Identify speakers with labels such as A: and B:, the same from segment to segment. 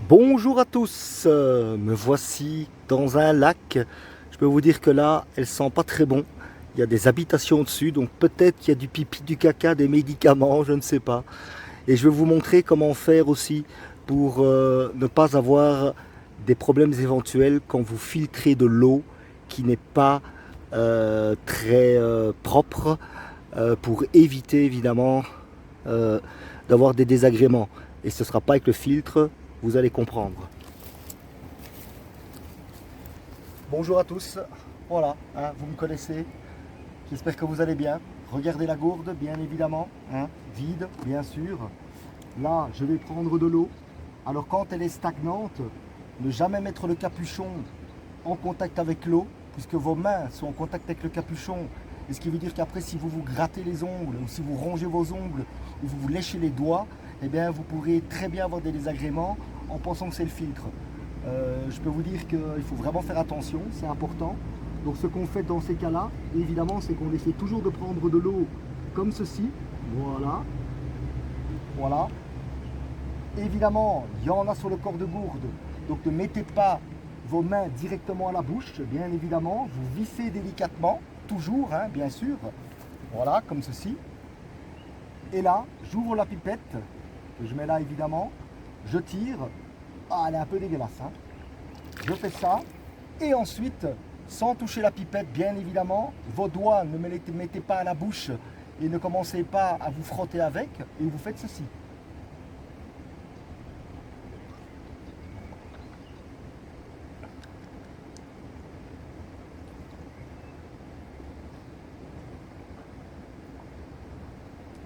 A: Bonjour à tous, me voici dans un lac. Je peux vous dire que là, elle sent pas très bon. Il y a des habitations dessus, donc peut-être qu'il y a du pipi, du caca, des médicaments, je ne sais pas. Et je vais vous montrer comment faire aussi pour ne pas avoir des problèmes éventuels quand vous filtrez de l'eau qui n'est pas très propre, pour éviter évidemment euh, d'avoir des désagréments. Et ce ne sera pas avec le filtre, vous allez comprendre. Bonjour à tous, voilà, hein, vous me connaissez, j'espère que vous allez bien. Regardez la gourde, bien évidemment, hein, vide, bien sûr. Là, je vais prendre de l'eau. Alors quand elle est stagnante, ne jamais mettre le capuchon en contact avec l'eau, puisque vos mains sont en contact avec le capuchon. Et ce qui veut dire qu'après, si vous vous grattez les ongles, ou si vous rongez vos ongles, ou vous vous léchez les doigts, eh bien, vous pourrez très bien avoir des désagréments en pensant que c'est le filtre. Je peux vous dire qu'il faut vraiment faire attention, c'est important. Donc ce qu'on fait dans ces cas-là, évidemment, c'est qu'on essaie toujours de prendre de l'eau comme ceci. Voilà. Voilà. Évidemment, il y en a sur le corps de gourde. Donc ne mettez pas vos mains directement à la bouche, bien évidemment. Vous vissez délicatement, toujours, hein, bien sûr. Voilà, comme ceci. Et là, j'ouvre la pipette, que je mets là évidemment. Je tire. Ah, elle est un peu dégueulasse, hein. Je fais ça. Et ensuite, sans toucher la pipette, bien évidemment, vos doigts, ne me les mettez pas à la bouche et ne commencez pas à vous frotter avec. Et vous faites ceci.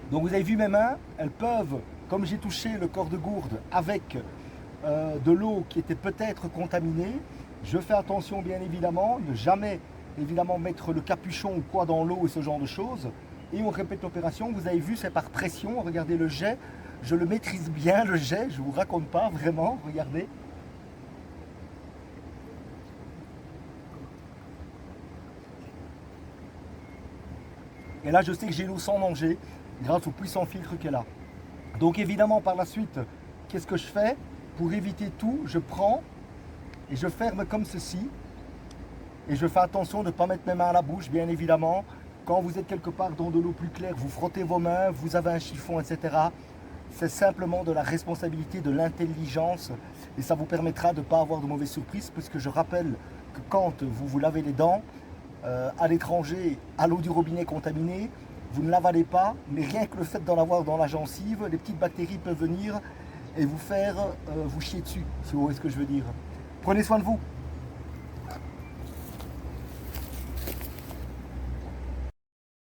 A: Donc vous avez vu mes mains, elles peuvent, comme j'ai touché le corps de gourde avec de l'eau qui était peut-être contaminée, je fais attention bien évidemment, ne jamais évidemment mettre le capuchon ou quoi dans l'eau et ce genre de choses. Et on répète l'opération, vous avez vu c'est par pression, regardez le jet, je le maîtrise bien le jet, je ne vous raconte pas vraiment, regardez. Et là je sais que j'ai l'eau sans danger grâce au puissant filtre qu'elle a. Donc évidemment par la suite, qu'est-ce que je fais? Pour éviter tout, je prends et je ferme comme ceci. Et je fais attention de ne pas mettre mes mains à la bouche, bien évidemment. Quand vous êtes quelque part dans de l'eau plus claire, vous frottez vos mains, vous avez un chiffon, etc. C'est simplement de la responsabilité, de l'intelligence. Et ça vous permettra de ne pas avoir de mauvaises surprises. Parce que je rappelle que quand vous vous lavez les dents, à l'étranger, à l'eau du robinet contaminée, vous ne l'avalez pas, mais rien que le fait d'en avoir dans la gencive, les petites bactéries peuvent venir et vous faire vous chier dessus, si vous voyez ce que je veux dire. Prenez soin de vous.